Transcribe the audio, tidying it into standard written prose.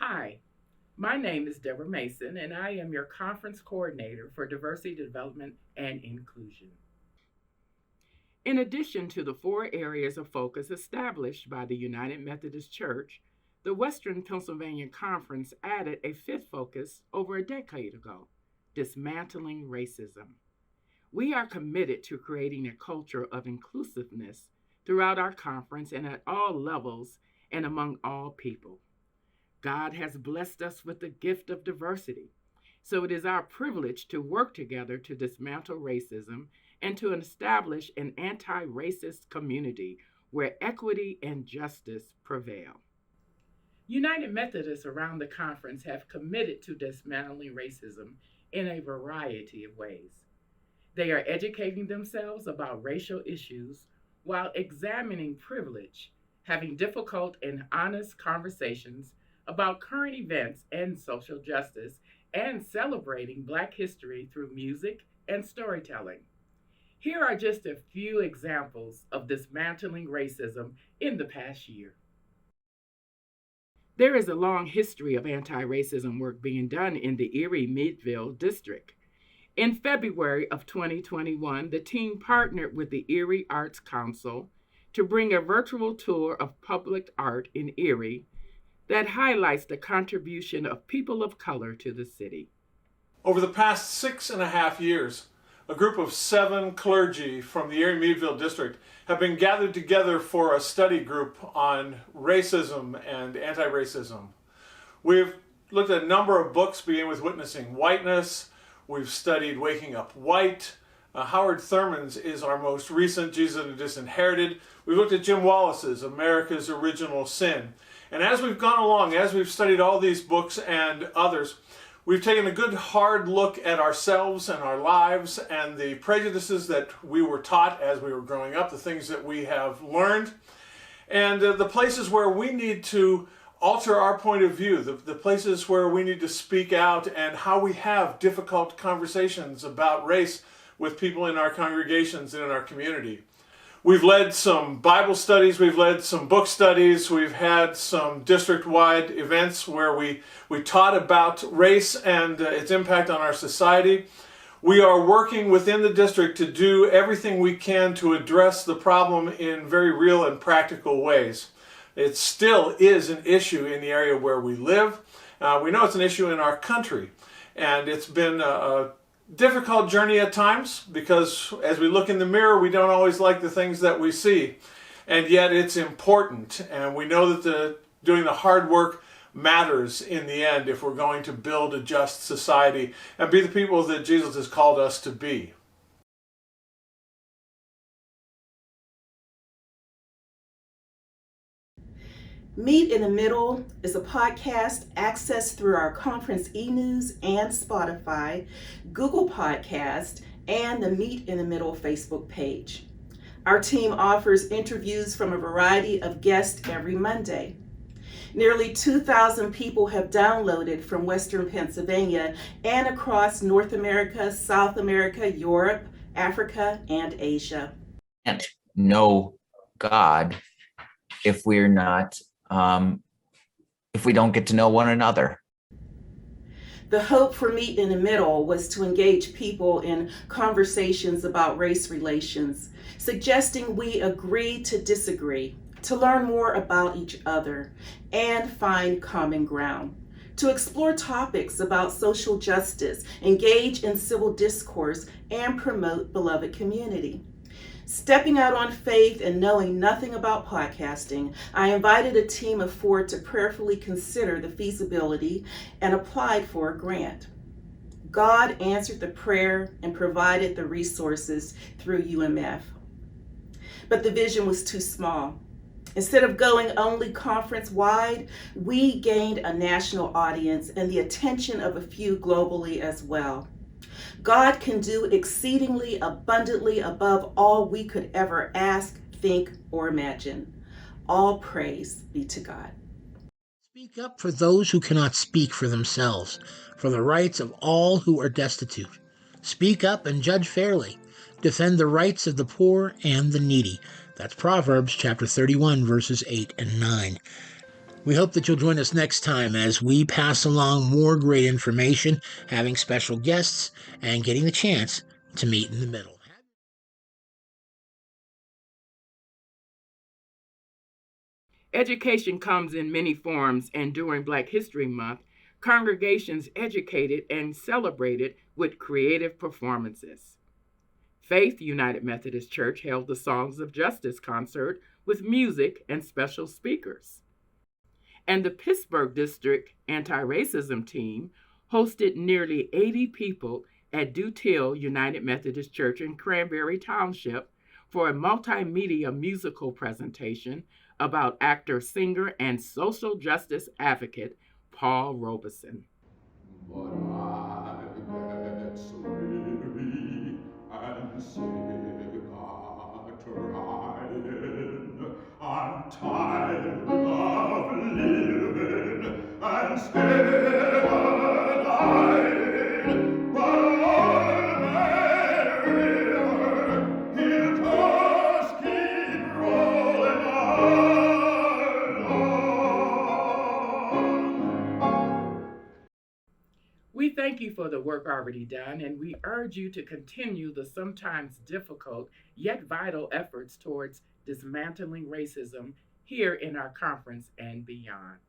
Hi, my name is Debra Mason, and I am your conference coordinator for diversity development and inclusion. In addition to the four areas of focus established by the United Methodist Church, the Western Pennsylvania Conference added a fifth focus over a decade ago: dismantling racism. We are committed to creating a culture of inclusiveness throughout our conference and at all levels and among all people. God has blessed us with the gift of diversity, so it is our privilege to work together to dismantle racism and to establish an anti racist community where equity and justice prevail. United Methodists around the conference have committed to dismantling racism in a variety of ways. They are educating themselves about racial issues while examining privilege, having difficult and honest conversations about current events and social justice, and celebrating Black history through music and storytelling. Here are just a few examples of dismantling racism in the past year. There is a long history of anti racism work being done in the Erie Meadville district. In February of 2021, the team partnered with the Erie Arts Council to bring a virtual tour of public art in Erie that highlights the contribution of people of color to the city. Over the past 6.5 years, a group of 7 clergy from the Erie Meadville district have been gathered together for a study group on racism and anti-racism. We've looked at a number of books, beginning with Witnessing Whiteness. We've studied Waking Up White. Howard Thurman's is our most recent, Jesus and the Disinherited. We've looked at Jim Wallace's America's Original Sin. And as we've gone along, as we've studied all these books and others, we've taken a good hard look at ourselves and our lives and the prejudices that we were taught as we were growing up, the things that we have learned, and the places where we need to alter our point of view, the places where we need to speak out, and how we have difficult conversations about race with people in our congregations and in our community. We've led some Bible studies, we've led some book studies, we've had some district-wide events where we taught about race and its impact on our society. We are working within the district to do everything we can to address the problem in very real and practical ways. It still is an issue in the area where we live. We know it's an issue in our country, and it's been a difficult journey at times, because as we look in the mirror, we don't always like the things that we see, and yet it's important, and we know that doing the hard work matters in the end if we're going to build a just society and be the people that Jesus has called us to be. Meet in the Middle is a podcast accessed through our conference e-news and Spotify, Google Podcast, and the Meet in the Middle Facebook page. Our team offers interviews from a variety of guests every Monday. Nearly 2,000 people have downloaded from Western Pennsylvania and across North America, South America, Europe, Africa, and Asia. Can't know God if we're not if we don't get to know one another. The hope for Meet in the Middle was to engage people in conversations about race relations, suggesting we agree to disagree, to learn more about each other, and find common ground, to explore topics about social justice, engage in civil discourse, and promote beloved community. Stepping out on faith and knowing nothing about podcasting, I invited a team of 4 to prayerfully consider the feasibility and applied for a grant. God answered the prayer and provided the resources through UMF. But the vision was too small. Instead of going only conference-wide, we gained a national audience and the attention of a few globally as well. God can do exceedingly abundantly above all we could ever ask, think, or imagine. All praise be to God. Speak up for those who cannot speak for themselves, for the rights of all who are destitute. Speak up and judge fairly. Defend the rights of the poor and the needy. That's Proverbs chapter 31, verses 8 and 9. We hope that you'll join us next time as we pass along more great information, having special guests, and getting the chance to meet in the middle. Education comes in many forms, and during Black History Month, congregations educated and celebrated with creative performances. Faith United Methodist Church held the Songs of Justice concert with music and special speakers. And the Pittsburgh District Anti-Racism team hosted nearly 80 people at Dutill United Methodist Church in Cranberry Township for a multimedia musical presentation about actor, singer, and social justice advocate Paul Robeson. But I get so weary and sick of trying. I'm tired of living and scared of dying. But on the river, he'll just keep rolling on. We thank you for the work already done, and we urge you to continue the sometimes difficult yet vital efforts towards dismantling racism here in our conference and beyond.